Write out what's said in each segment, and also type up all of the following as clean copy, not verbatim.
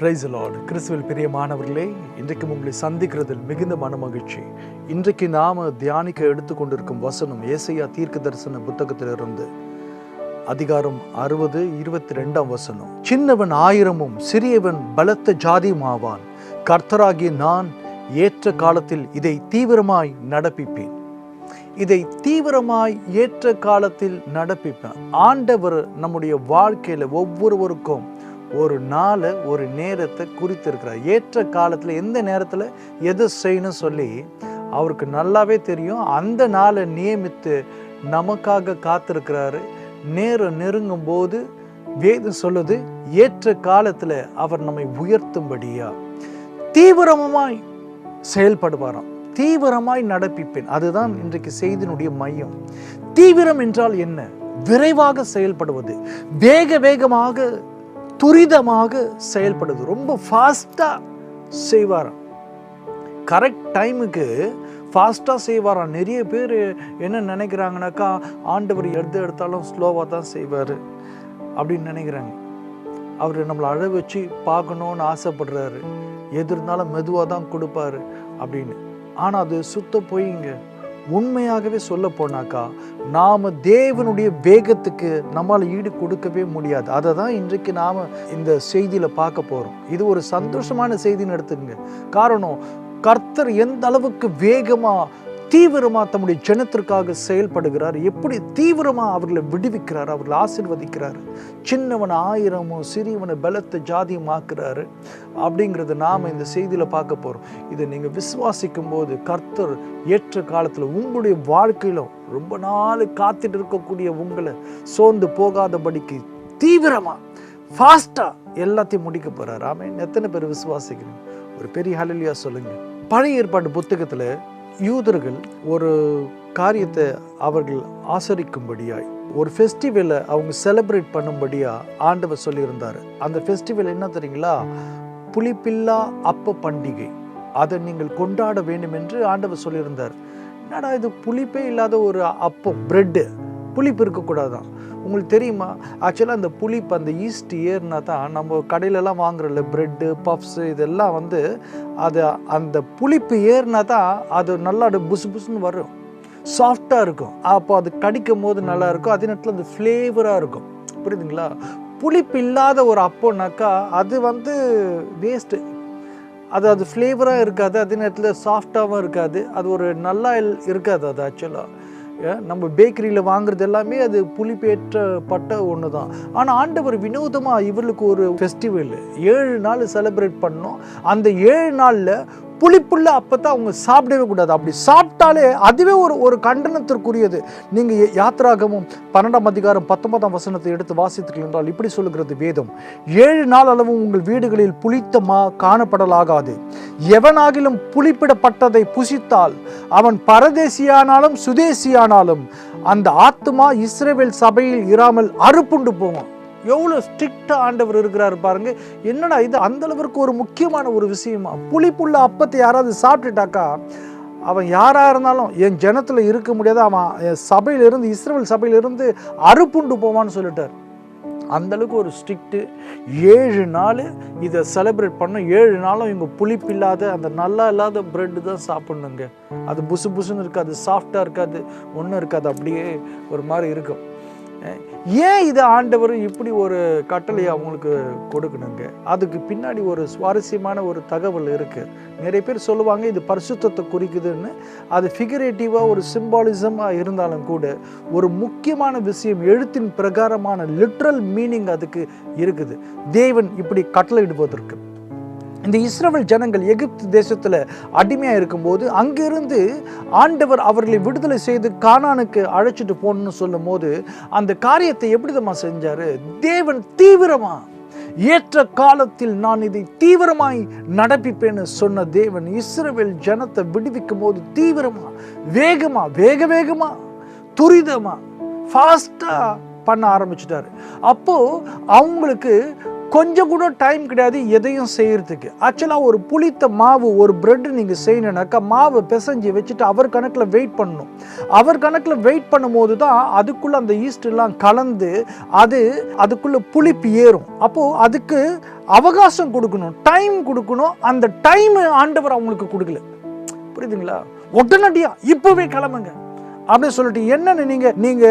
Praise the Lord. கிறிஸ்துவில் பிரியமானவர்களே, இன்றைக்கும் உங்களை சந்திக்கிறதில் மிகுந்த மனமகிழ்ச்சி. இன்றைக்கு நாம தியானிக்க எடுத்துக்கொண்டிருக்கும் வசனம் ஏசாயா தீர்க்க தரிசன புத்தகத்திலிருந்து அதிகாரம் 60:22 வசனம். சின்னவன் 1000 சிறியவன் பலத்த ஜாதியும் ஆவான். கர்த்தராகிய நான் ஏற்ற காலத்தில் இதை தீவிரமாய் நடப்பிப்பேன். இதை தீவிரமாய் ஏற்ற காலத்தில் நடப்பிப்பேன். ஆண்டவர் நம்முடைய வாழ்க்கையில ஒவ்வொருவருக்கும் ஒரு நாளை ஒரு நேரத்தை குறித்திருக்கிறார். ஏற்ற காலத்தில் எந்த நேரத்தில் எது செய்யணும் சொல்லி அவருக்கு நல்லாவே தெரியும். அந்த நாளை நியமித்து நமக்காக காத்திருக்கிறாரு. நேரம் நெருங்கும் போது வேதம் சொல்லுது, ஏற்ற காலத்தில் அவர் நம்மை உயர்த்தும்படியா தீவிரமாய் செயல்படுவாராம். தீவிரமாய் நடப்பிப்பேன். அதுதான் இன்றைக்கு செய்தியினுடைய மையம். தீவிரம் என்றால் என்ன? விரைவாக செயல்படுவது, வேகமாக துரிதமாக செயல்படுது. ரொம்ப ஃபாஸ்ட்டாக செய்வாராம். கரெக்ட் டைமுக்கு ஃபாஸ்ட்டாக செய்வாராம். நிறைய பேர் என்ன நினைக்கிறாங்கனாக்கா, ஆண்டவர் எடுத்தாலும் ஸ்லோவாக தான் செய்வார் அப்படின்னு நினைக்கிறாங்க. அவர் நம்மளை அழ வச்சு பார்க்கணுன்னு ஆசைப்படுறாரு. எது இருந்தாலும் மெதுவாக தான் கொடுப்பாரு அப்படின்னு. ஆனால் அது சுத்த போயிங்க. உண்மையாகவே சொல்ல போனாக்கா நாம் தேவனுடைய வேகத்துக்கு நம்மால் ஈடு கொடுக்கவே முடியாது. அதை தான் இன்றைக்கு நாம் இந்த செய்தியில் பார்க்க போகிறோம். இது ஒரு சந்தோஷமான செய்தின்னு எடுத்துக்கங்க. காரணம், கர்த்தர் எந்த அளவுக்கு வேகமாக தீவிரமாக தம்முடைய ஜனத்திற்காக செயல்படுகிறார், எப்படி தீவிரமாக அவர்களை விடுவிக்கிறார், அவர்களை ஆசீர்வதிக்கிறார். சின்னவன் 1000 சிறியவனை பலத்த ஜாதியும் ஆக்குறாரு அப்படிங்கிறத நாம் இந்த செய்தியில் பார்க்க போகிறோம். இதை நீங்கள் விசுவாசிக்கும் போது கர்த்தர் ஏற்ற காலத்தில் உங்களுடைய வாழ்க்கையிலும் ரொம்ப நாள் காத்துட்டு இருக்கக்கூடிய உங்களை சோர்ந்து போகாதபடிக்கு தீவிரமாக ஃபாஸ்ட்டாக எல்லாத்தையும் முடிக்க போகிறார். ஆமென். எத்தனை பேர் விசுவாசிக்கணும்? ஒரு பெரிய ஹல்லேலூயா சொல்லுங்க. பழைய ஏற்பாடு புத்தகத்தில் யூதர்கள் ஒரு காரியத்தை அவர்கள் ஆசரிக்கும்படியாய், ஒரு ஃபெஸ்டிவலை அவங்க செலிப்ரேட் பண்ணும்படியா ஆண்டவர் சொல்லியிருந்தார். அந்த ஃபெஸ்டிவல் என்ன தெரியுங்களா? புளிப்பில்லா அப்ப பண்டிகை. அதை நீங்கள் கொண்டாட வேண்டும் என்று ஆண்டவர் சொல்லியிருந்தார். என்னடா இது, புளிப்பே இல்லாத ஒரு அப்பம், பிரெட்டு, புளிப்பு இருக்கக்கூடாதான். உங்களுக்கு தெரியுமா? ஆக்சுவலாக அந்த புளிப்பு, அந்த ஈஸ்ட் ஏறினா தான் நம்ம கடையிலலாம் வாங்குறல பிரெட்டு, பஃப்ஸு, இதெல்லாம் அது அந்த புளிப்பு ஏறினா தான் அது நல்லா புசு புசுன்னு வரும், சாஃப்டாக இருக்கும். அப்போ அது கடிக்கும் போது நல்லா இருக்கும். அதே நேரத்தில் அது ஃப்ளேவராக இருக்கும். புரியுதுங்களா? புளிப்பு இல்லாத ஒரு அப்போனாக்கா அது வேஸ்ட்டு. அது ஃப்ளேவராக இருக்காது. அதே நேரத்தில் சாஃப்டாகவும் இருக்காது. அது ஒரு நல்லா இருக்காது. அது ஆக்சுவலாக நம்ம பேக்கரியில் வாங்குறது எல்லாமே அது புளிப்பேற்றப்பட்ட ஒன்று தான். ஆனால் ஆண்டவர் வினோதமாக இவர்களுக்கு ஒரு ஃபெஸ்டிவல் 7 நாள் செலிப்ரேட் பண்ணோம். அந்த 7 நாளில் புளிப்புள்ள அப்பத்தான் அவங்க சாப்பிடவே கூடாது. அப்படி சாப்பிட்டாலே அதுவே ஒரு கண்டனத்திற்குரியது. நீங்கள் யாத்திராகமும் 12ஆம் அதிகாரம் 19ஆம் வசனத்தை எடுத்து வாசித்துக்கள் என்றால் இப்படி சொல்லுகிறது வேதம், 7 நாள் அளவும் உங்கள் வீடுகளில் புளித்த மா காணப்படலாகாது. எவனாகிலும் புளிப்பிடப்பட்டதை புசித்தால் அவன் பரதேசியானாலும் சுதேசியானாலும் அந்த ஆத்துமா இஸ்ரவேல் சபையில் இராமல் அறுப்புண்டு போவான். எவ்வளோ ஸ்ட்ரிக்டாக ஆண்டவர் இருக்கிறாரு பாருங்க. என்னடா இது, அந்த அளவுக்கு ஒரு முக்கியமான ஒரு விஷயமா? புளிப்புள்ள அப்பத்தை யாராவது சாப்பிட்டுட்டாக்கா அவன் யாராக இருந்தாலும் என் ஜனத்தில் இருக்க முடியாது, அவன் என் சபையிலிருந்து, இஸ்ரவேல் சபையிலிருந்து அறுப்புண்டு போவான்னு சொல்லிட்டார். அந்தளவுக்கு ஒரு ஸ்ட்ரிக்ட்டு. 7 நாள் இதை செலிப்ரேட் பண்ணோம். 7 நாளும் இவங்க புளிப்பு இல்லாத அந்த நல்லா இல்லாத பிரெட்டு தான் சாப்பிட்ணுங்க. அது புசு புசுன்னு இருக்காது, சாஃப்டாக இருக்காது, ஒன்றும் இருக்காது, அப்படியே ஒரு மாதிரி இருக்கும். ஏன் இது ஆண்டவர் இப்படி ஒரு கட்டளையை அவங்களுக்கு கொடுக்கணுங்க? அதுக்கு பின்னாடி ஒரு சுவாரஸ்யமான ஒரு தகவல் இருக்குது. நிறைய பேர் சொல்லுவாங்க இது பரிசுத்தத்தை குறிக்குதுன்னு. அது ஃபிகரேட்டிவாக ஒரு சிம்பாலிசமாக இருந்தாலும் கூட ஒரு முக்கியமான விஷயம், எழுத்தின் பிரகாரமான லிட்ரல் மீனிங் அதுக்கு இருக்குது. தேவன் இப்படி கட்டளையிடுவதற்கு இந்த இஸ்ரவேல் ஜனங்கள் எகிப்து தேசத்தில் அடிமையாக இருக்கும்போது அங்கிருந்து ஆண்டவர் அவர்களை விடுதலை செய்து கானானுக்கு அழைச்சிட்டு போகணும்னு சொல்லும் போது அந்த காரியத்தை எப்படிதமா செஞ்சாரு? தேவன் தீவிரமா ஏற்ற காலத்தில் நான் இதை தீவிரமாய் நடப்பிப்பேன்னு சொன்ன தேவன் இஸ்ரவேல் ஜனத்தை விடுவிக்கும் போது தீவிரமா, வேகமா துரிதமா, ஃபாஸ்டா பண்ண ஆரம்பிச்சிட்டாரு. அப்போ அவங்களுக்கு கொஞ்சம் கூட டைம் கிடையாது எதையும் செய்யறதுக்கு. ஆக்சுவலாக ஒரு புளித்த மாவு, ஒரு பிரெட் நீங்கள் செய்யணுன்னாக்கா மாவை பிசைஞ்சு வச்சுட்டு அவர் கணக்கில் வெயிட் பண்ணணும். அவர் கணக்கில் வெயிட் பண்ணும்போது தான் அதுக்குள்ளே அந்த ஈஸ்ட் எல்லாம் கலந்து அதுக்குள்ளே புளிப்பு ஏறும். அப்போது அதுக்கு அவகாசம் கொடுக்கணும், டைம் கொடுக்கணும். அந்த டைம் ஆண்டவர் அவங்களுக்கு கொடுக்கல. புரியுதுங்களா? உடனடியா இப்பவே கிளம்புங்க அப்படின்னு சொல்லிட்டு என்னன்னு நீங்க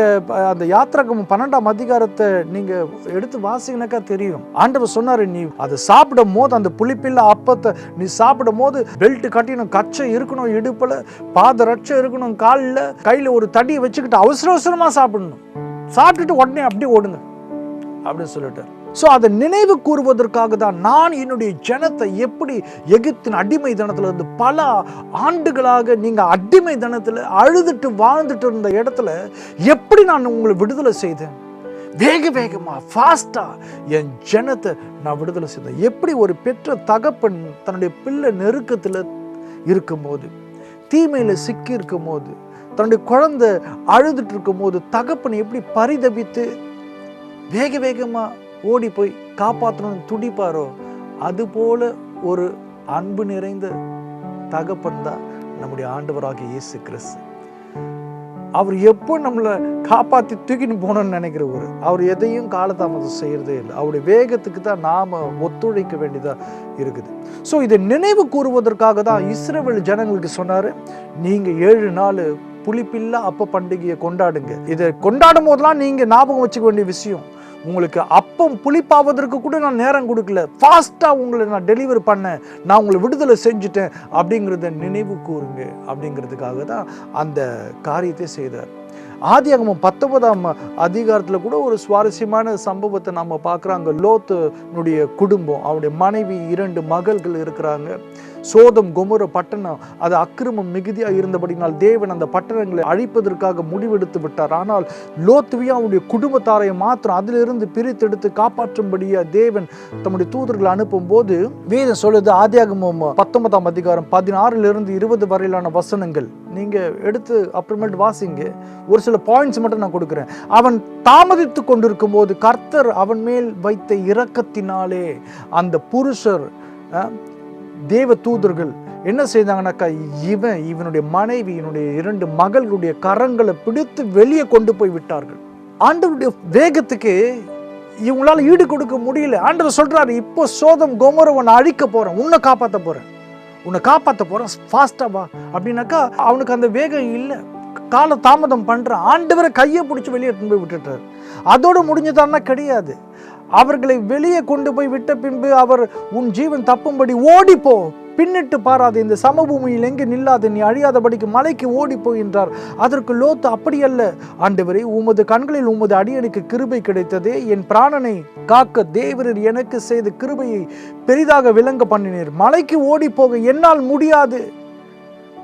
அந்த யாத்திராகமம் 12ஆம் அதிகாரத்தை நீங்க எடுத்து வாசிங்கனாக்கா தெரியும். ஆண்டவர் சொன்னாரு, நீ அதை சாப்பிடும் போது அந்த புளிப்பில்ல அப்பத்தை நீ சாப்பிடும் போது பெல்ட் கட்டினும், கச்சை இருக்கணும் இடுப்புல, பாதரட்சை இருக்கணும் காலில், கையில ஒரு தடியை வச்சுக்கிட்டு அவசரமா சாப்பிடணும். சாப்பிட்டுட்டு உடனே அப்படியே ஓடுங்க அப்படின்னு சொல்லிட்டார். ஸோ அதை நினைவு கூறுவதற்காக தான் நான் என்னுடைய ஜனத்தை எப்படி எகிப்தின் அடிமை தனத்திலிருந்து பல ஆண்டுகளாக நீங்கள் அடிமை தனத்தில் அழுதுட்டு வாழ்ந்துட்டு இருந்த இடத்துல எப்படி நான் உங்களை விடுதலை செய்தேன். வேகமாக ஃபாஸ்ட்டாக என் ஜனத்தை நான் விடுதலை செய்தேன். எப்படி ஒரு பெற்ற தகப்பன் தன்னுடைய பிள்ளை நெருக்கத்தில் இருக்கும்போது, தீமையில் சிக்கி இருக்கும் போது, தன்னுடைய குழந்தை அழுதுட்டு இருக்கும் போது தகப்பன் எப்படி பரிதபித்து வேகமாக ஓடி போய் காப்பாற்றணும்னு துடிப்பாரோ, அதுபோல ஒரு அன்பு நிறைந்த தகப்பன் தான் நம்முடைய ஆண்டவராகிய இயேசு கிறிஸ்து. அவர் எப்போ நம்மளை காப்பாற்றி தூக்கின்னு போனோம்னு நினைக்கிறவர். அவர் எதையும் காலதாமதம் செய்யறதே இல்லை. அவருடைய வேகத்துக்கு தான் நாம ஒத்துழைக்க வேண்டியதா இருக்குது. ஸோ இதை நினைவு கூறுவதற்காக தான் இஸ்ரவேல் ஜனங்களுக்கு சொன்னாரு, நீங்க 7 நாள் புளிப்பில்லா அப்ப பண்டிகையை கொண்டாடுங்க. இதை கொண்டாடும் போதெல்லாம் நீங்க ஞாபகம் வச்சுக்க வேண்டிய விஷயம், உங்களுக்கு அப்பம் புளிப்பாவதற்கு கூட நான் நேரம் கொடுக்கல, ஃபாஸ்ட்டாக உங்களை நான் டெலிவரி பண்ணேன், நான் உங்களை விடுதலை செஞ்சுட்டேன் அப்படிங்கிறத நினைவு கூறுங்க அப்படிங்கிறதுக்காக தான் அந்த காரியத்தை செய்தார். ஆதியாகமம் 19ஆம் அதிகாரத்தில் கூட ஒரு சுவாரஸ்யமான சம்பவத்தை நம்ம பார்க்குறோம். அங்கே லோத்துனுடைய குடும்பம், அவருடைய மனைவி, 2 மகள்கள் இருக்கிறாங்க. சோதம் கொமோரா பட்டணம் அது அக்கிரமம் மிகுதியாக இருந்தபடினால் தேவன் அந்த பட்டணங்களை அழிப்பதற்காக முடிவெடுத்து விட்டார். ஆனால் லோத்துவையும் அவனுடைய குடும்பத்தாரை மாத்திரம் அதிலிருந்து பிரித்தெடுத்து காப்பாற்றும்படியா தேவன் தம்முடைய தூதர்களை அனுப்பும் போது வேதம் சொல்லுது, ஆதியாகமம் 19ஆம் அதிகாரம் 16லிருந்து 20 வரையிலான வசனங்கள் நீங்க எடுத்து அப்புறமேட்டு வாசிங்க. ஒரு சில பாயிண்ட்ஸ் மட்டும் நான் கொடுக்குறேன். அவன் தாமதித்து கொண்டிருக்கும் போது கர்த்தர் அவன் மேல் வைத்த இரக்கத்தினாலே அந்த புருஷர் தேவ தூதர்கள் என்ன செய்தாங்கன்னாக்கா, இவனுடைய மனைவி, இவனுடைய 2 மகளுடைய கரங்களை பிடித்து வெளியே கொண்டு போய் விட்டார்கள். ஆண்டவருடைய வேகத்துக்கு இவங்களால ஈடு கொடுக்க முடியல. ஆண்டவர் சொல்றாரு, இப்போ சோதம் கொமோரா உன்னை அழிக்க போறேன், உன்னை காப்பாற்ற போறேன், ஃபாஸ்டா வா அப்படின்னாக்கா அவனுக்கு அந்த வேகம் இல்லை, கால தாமதம் பண்றான். ஆண்டவரை கையை பிடிச்சி வெளியே கொண்டு போய் விட்டுட்டார். அதோடு முடிஞ்சதான்னா கிடையாது. அவர்களை வெளியே கொண்டு போய் விட்ட பின்பு அவர், உன் ஜீவன் தப்பும்படி ஓடிப்போ, பின்னிட்டு பாராது, இந்த சமபூமியில் எங்கே நில்லாது, நீ அழியாதபடிக்கு மலைக்கு ஓடிப்போ என்றார். அதற்கு லோத்து, அப்படியல்ல ஆண்டவரே, உமது கண்களில் உமது அடியனுக்கு கிருபை கிடைத்ததே, என் பிராணனை காக்க தேவரீர் எனக்கு செய்த கிருபையை பெரிதாக விளங்க பண்ணினீர். மலைக்கு ஓடி போக என்னால் முடியாது,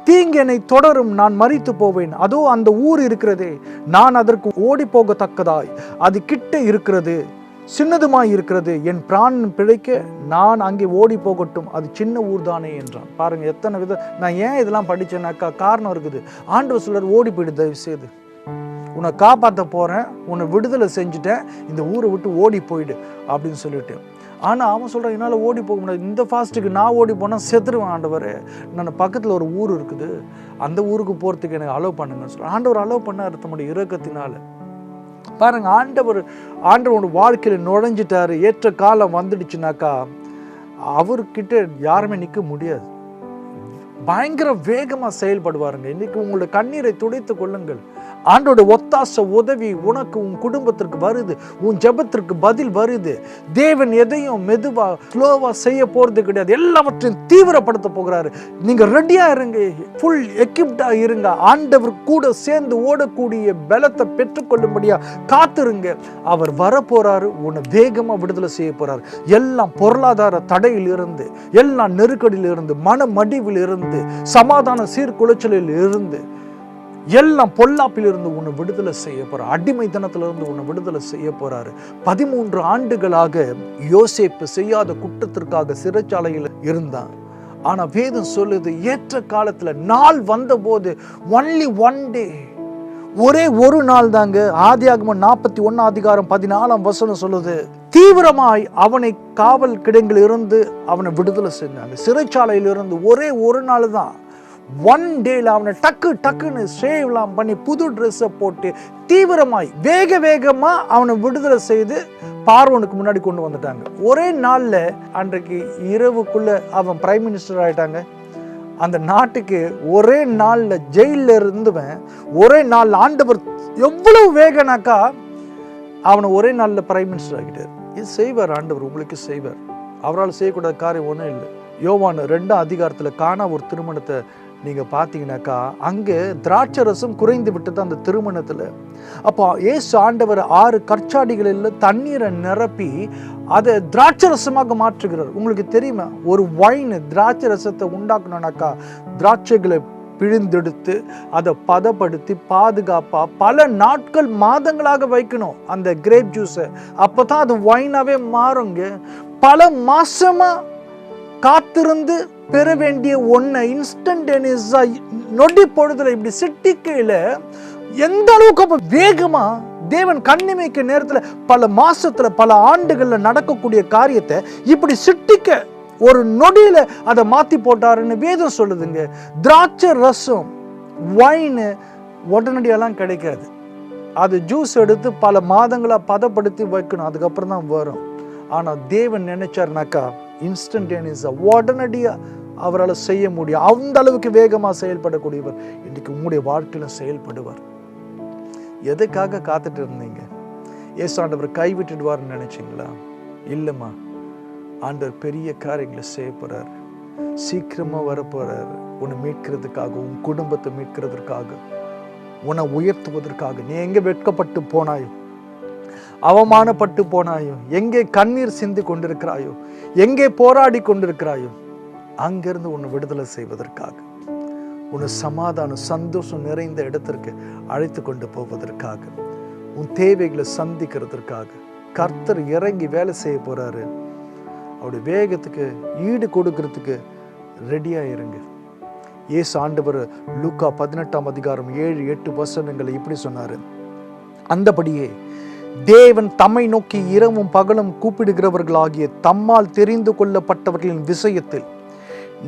தீங்கு என்னை தொடரும், நான் மரித்து போவேன். அதோ அந்த ஊர் இருக்கிறதே, நான் அதற்கு ஓடி போகத்தக்கதாய் அது கிட்ட இருக்கிறது, சின்னதுமாய் இருக்கிறது, என் பிராணன் பிழைக்க நான் அங்கே ஓடி போகட்டும், அது சின்ன ஊர் தானே என்றான். பாருங்க எத்தனை வித. நான் ஏன் இதெல்லாம் படிச்சேன்னாக்கா காரணம் இருக்குது. ஆண்டவர் சொல்றார், ஓடி போயிடு, தயவு செய்து உன்னை காப்பாற்ற போறேன், உன்னை விடுதலை செஞ்சுட்டேன், இந்த ஊரை விட்டு ஓடி போயிடு அப்படின்னு சொல்லிட்டு. ஆனால் அவன் சொல்கிறான், என்னால் ஓடி போக முடியாது, இந்த ஃபாஸ்ட்டுக்கு நான் ஓடி போனால் செத்துருவேன் ஆண்டவர், நான் பக்கத்தில் ஒரு ஊர் இருக்குது, அந்த ஊருக்கு போகிறதுக்கு எனக்கு அலோவ் பண்ணுங்கன்னு சொல்கிறேன். ஆண்டவர் அலோவ் பண்ணார் தம்முடைய இரக்கத்தினால. பாருங்க, ஆண்டவரோட வாழ்க்கையில் நுழைஞ்சிட்டாரு. ஏற்ற காலம் வந்துடுச்சுனாக்கா அவர்கிட்ட யாருமே நிற்க முடியாது. பயங்கர வேகமாக செயல்படுவாருங்க. இன்னைக்கு உங்களோட கண்ணீரை துடைத்து கொள்ளுங்கள். ஆண்டோட ஒத்தாச உதவி உனக்கு, உன் குடும்பத்திற்கு வருது, உன் ஜெபத்திற்கு பதில் வருது. தேவன் எதையும் மெதுவா ஸ்லோவா செய்ய போறது கிடையாது, எல்லாவற்றையும் தீவிரப்படுத்த போகிறாரு. நீங்க ரெடியா இருங்க, ஃபுல் எக்யூப்டா இருங்க. ஆண்டவர் கூட சேர்ந்து ஓடக்கூடிய பலத்தை பெற்றுக்கொள்ளும்படியா காத்திருங்க. அவர் வரப்போறாரு, உன்னை வேகமா விடுதலை செய்ய போறாரு. எல்லாம் பொருளாதார தடையில் இருந்து, எல்லா நெருக்கடியில் இருந்து, மன மடிவில் இருந்து, சமாதான சீர்குலைச்சலில் இருந்து, எல்லாம் பொல்லாப்பிலிருந்து உன்னை விடுதலை செய்ய போறார். அடிமைத்தனத்திலிருந்து உன்னை விடுதலை செய்ய போறாரு. 13 ஆண்டுகளாக யோசேப்பு செய்யாத குற்றத்திற்காக சிறைச்சாலையில் இருந்தான். ஆனா வேதம் சொல்லுது, ஏற்ற காலத்துல நாள் வந்த போது, ஒன்லி ஒன் டே, ஒரே ஒரு நாள் தாங்க. ஆதியாகமம் 41 அதிகாரம் 14 வசனம் சொல்லுது, தீவிரமாய் அவனை காவல் கிடங்கில் இருந்து அவனை விடுதலை செஞ்சாங்க. சிறைச்சாலையில் இருந்து ஒரே ஒரு நாள் தான், ஒன் டேல அவனை டக்குன்னு சேவ்லாம் பண்ணி புது ட்ரெஸ்ஸை போட்டு தீவிரமாய் வேகமா அவனை விடுதலை செய்து பார்வோனுக்கு முன்னாடி கொண்டு வந்துட்டாங்க. ஒரே நாள்ல அன்றைக்கு இரவுக்குள்ள அவன் பிரைம் மினிஸ்டர் ஆயிட்டாங்க. அந்த நாட்டுக்கு ஒரே நாள்ல ஜெயில இருந்துவன் ஒரே நாள் ஆண்டவர் எவ்வளவு வேகனாக்கா அவனை ஒரே நாள்ல பிரைம் மினிஸ்டர் ஆகிட்டார். இது செய்வார் ஆண்டவர், உங்களுக்கு செய்வார். அவரால் செய்யக்கூடாத காரியம் ஒன்றும் இல்லை. யோவான் 2ஆம் அதிகாரத்தில் காணா ஒரு திருமணத்தை நீங்க பார்த்தீங்கன்னாக்கா அங்கே திராட்சை ரசம் குறைந்து விட்டது அந்த திருமணத்தில். அப்போ ஏசு ஆண்டவர் 6 கற்சாடிகளில் தண்ணீரை நிரப்பி அதை திராட்சை ரசமாக மாற்றுகிறார். உங்களுக்கு தெரியுமா, ஒரு வைன் திராட்சை ரசத்தை உண்டாக்கணும்னாக்கா திராட்சைகளை பிழிந்தெடுத்து அதை பதப்படுத்தி பாதுகாப்பா பல நாட்கள் மாதங்களாக வைக்கணும் அந்த கிரேப் ஜூஸை. அப்பதான் அது வைனாவே மாறுங்க. பல மாசமா காத்திருந்து பெற வேண்டிய ஒன்றை இன்ஸ்டன்டேனியஸா நொடி பொழுதுல இப்படி சிட்டிக்கையில எந்த அளவுக்கு வேகமா தேவன் கண்ணிமைக்க நேரத்துல பல மாசத்துல பல ஆண்டுகள்ல நடக்கக்கூடிய காரியத்தை இப்படி சிட்டிக்க ஒரு நொடியில அதை மாத்தி போட்டாருன்னு வேதம் சொல்லுதுங்க. திராட்சை ரசம் வைன் உடனடியெல்லாம் கிடைக்காது. அது ஜூஸ் எடுத்து பல மாதங்களா பதப்படுத்தி வைக்கணும், அதுக்கப்புறம் தான் வரும். ஆனா தேவன் நினைச்சாருனாக்கா இன்ஸ்டன்டேனியஸா உடனடியா அவரால் செய்ய முடியும். அந்த அளவுக்கு வேகமா செயல்படக்கூடியவர் இன்னைக்கு உங்களுடைய வாழ்க்கையில செயல்படுவார். எதுக்காக காத்துட்டு இருந்தீங்க? ஏசு ஆண்டவர் கைவிட்டுடுவார்னு நினைச்சீங்களா? இல்லம்மா, ஆண்டவர் பெரிய காரியங்களை செய்ய போறாரு. சீக்கிரமா வரப்போறாரு. உன்னை மீட்கிறதுக்காக, உன் குடும்பத்தை மீட்கிறதுக்காக, உன்னை உயர்த்துவதற்காக. நீ எங்க வெட்கப்பட்டு போனாயோ, அவமானப்பட்டு போனாயோ, எங்கே கண்ணீர் சிந்தி கொண்டிருக்கிறாயோ, எங்கே போராடி கொண்டிருக்கிறாயோ, அங்கிருந்து உன்னை விடுதலை செய்வதற்காக, உன்னை சமாதானம் சந்தோஷம் நிறைந்த இடத்திற்கு அழைத்து கொண்டு போவதற்காக, உன் தேவைகளை சந்திக்கிறதுக்காக கர்த்தர் இறங்கி வேலை செய்ய போறாரு. அவருடைய வேகத்துக்கு ஈடு கொடுக்கறதுக்கு ரெடியா இருங்க. இயேசு ஆண்டவர் லூக்கா 18ஆம் அதிகாரம் 7-8 வசனங்களை இப்படி சொன்னாரு. அந்தபடியே தேவன் தம்மை நோக்கி இரவும் பகலும் கூப்பிடுகிறவர்களாகிய தம்மால் தெரிந்து கொள்ளப்பட்டவர்களின் விஷயத்தில்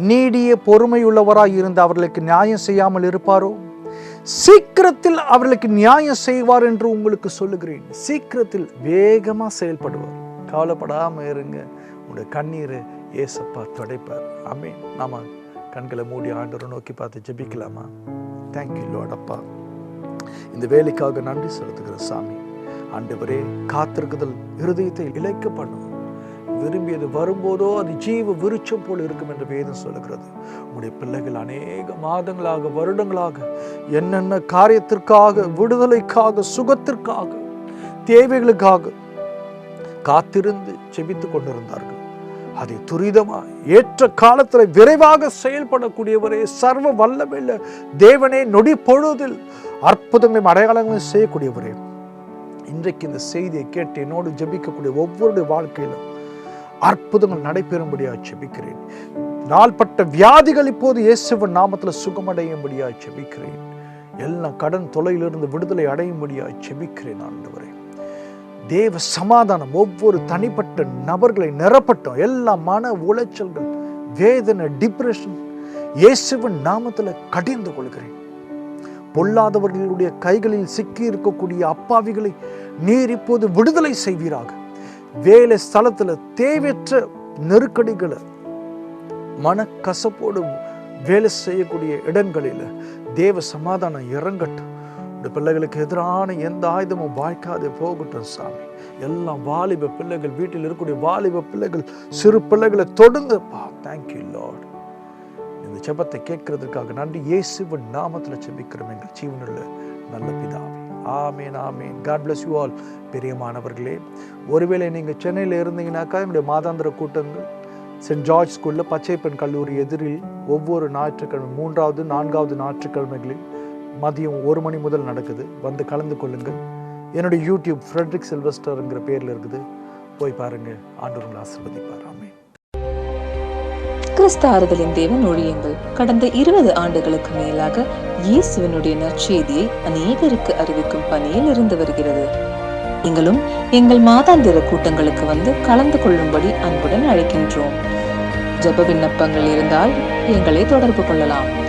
நீடிய பொறுமையுள்ளவராய் இருந்து அவர்களுக்கு நியாயம் செய்யாமல் இருப்பாரோ? சீக்கிரத்தில் அவர்களுக்கு நியாயம் செய்வார் என்று உங்களுக்கு சொல்லுகிறேன். சீக்கிரத்தில் வேகமா செயல்படுவார். கவலைப்படாம இருங்க. உங்களுடைய கண்ணீரை ஏசப்பா துடைப்பார். ஆமென். நாம கண்களை மூடி ஆண்டவரை நோக்கி பார்த்து ஜெபிக்கலாமா? Thank you Lord. அப்பா, இந்த வேலைக்காக நன்றி செலுத்துகிற சாமி. ஆண்டவரே, காத்திருக்குதல் இருதயத்தை இழைக்க பண்ணும். விரும்பியது வரும்போதோ அது ஜீவ விருட்சம் போல் இருக்கும் என்று வேதம் சொல்லுகிறது. உங்களுடைய பிள்ளைகள் அநேக மாதங்களாக, வருடங்களாக என்னென்ன காரியத்திற்காக, விடுதலைக்காக, சுகத்திற்காக, தேவைகளுக்காக காத்திருந்து செபித்து கொண்டிருந்தார்கள். அதை துரிதமா ஏற்ற காலத்தில் விரைவாக செயல்படக்கூடியவரே, சர்வ வல்லமையுள்ள தேவனே, நொடி பொழுதில் அற்புதங்களையும் அடையாளங்களையும் செய்யக்கூடியவரே, இன்றைக்கு இந்த செய்தியை கேட்டு என்னோடு ஜெபிக்கக்கூடிய ஒவ்வொருடைய வாழ்க்கையிலும் அற்புதங்கள் நடைபெறும்படியாக ஜெபிக்கிறேன். நாள்பட்ட வியாதிகள் இப்போது இயேசுவின் நாமத்தில் சுகமடையும்படியாக ஜெபிக்கிறேன். எல்லா கடன் தொல்லையிலிருந்து விடுதலை அடையும்படியாக ஜெபிக்கிறேன். ஆண்டவரே, தேவ சமாதானம் ஒவ்வொரு தனிப்பட்ட நபர்களை நிரப்பட்டும். எல்லா மன உளைச்சல்கள், வேதனை, டிப்ரெஷன் இயேசுவின் நாமத்தில் கடிந்து கொள்கிறேன். பொல்லாதவர்களுடைய கைகளில் சிக்கி இருக்கக்கூடிய அப்பாவிகளை நீர் இப்போது விடுதலை செய்வீராக. வேலை ஸ்தலத்துல தேவையற்ற நெருக்கடிகளை, மனக்கசப்போடு வேலை செய்யக்கூடிய இடங்களில் தேவ சமாதானம் இறங்கட்டும். இந்த பிள்ளைகளுக்கு எதிரான எந்த ஆயுதமும் வாய்க்காதே போகட்டும் சாமி. எல்லாம் வாலிப பிள்ளைகள், வீட்டில் இருக்கக்கூடிய வாலிப பிள்ளைகள், சிறு பிள்ளைகளை தொடர்ந்து தேங்க்யூ லார்ட். இந்த ஜெபத்தை கேட்கறதுக்காக நன்றி. இயேசுவின் நாமத்தில் ஜெபிக்கிறோம் எங்கள் ஜீவனுள்ள நல்ல பிதாவே. ஆமேன், ஆமேன். God bless you all. பிரியமானவர்களே, ஒருவேளை நீங்கள் சென்னையில் இருந்தீங்கன்னாக்கா என்னுடைய மாதாந்திர கூட்டங்கள் சென்ட் ஜார்ஜ் ஸ்கூலில் பச்சைப்பெண் கல்லூரி எதிரில் ஒவ்வொரு ஞாயிற்றுக்கிழமை 3வது 4வது ஞாயிற்றுக்கிழமைகளில் மதியம் 1 மணி முதல் நடக்குது. வந்து கலந்து கொள்ளுங்கள். என்னுடைய யூடியூப் ஃப்ரெட்ரிக் சில்வஸ்டர்ங்கிற பேரில் இருக்குது. போய் பாருங்க. ஆண்டவர்களை ஆசீர்வதிப்பார். ஆமென். கிறிஸ்து ஆறுதலின் தேவன் ஊழியங்கள் கடந்த 20 ஆண்டுகளுக்கு மேலாக இயேசுவினுடைய நற்செய்தியை அநேகருக்கு அறிவிக்கும் பணியில் இருந்து வருகிறது. நீங்களும் எங்கள் மாதாந்திர கூட்டங்களுக்கு வந்து கலந்து கொள்ளும்படி அன்புடன் அழைக்கின்றோம். ஜெப விண்ணப்பங்கள் இருந்தால் எங்களை தொடர்பு கொள்ளலாம்.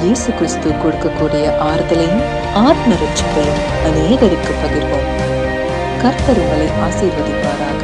இயேசு கிறிஸ்து கொடுக்கக்கூடிய ஆறுதலையும் ஆத்ம ரட்சிப்பையும் அநேகருக்கு பகிர்வோம். கர்த்தர் உங்களை ஆசீர்வதிப்பாராக.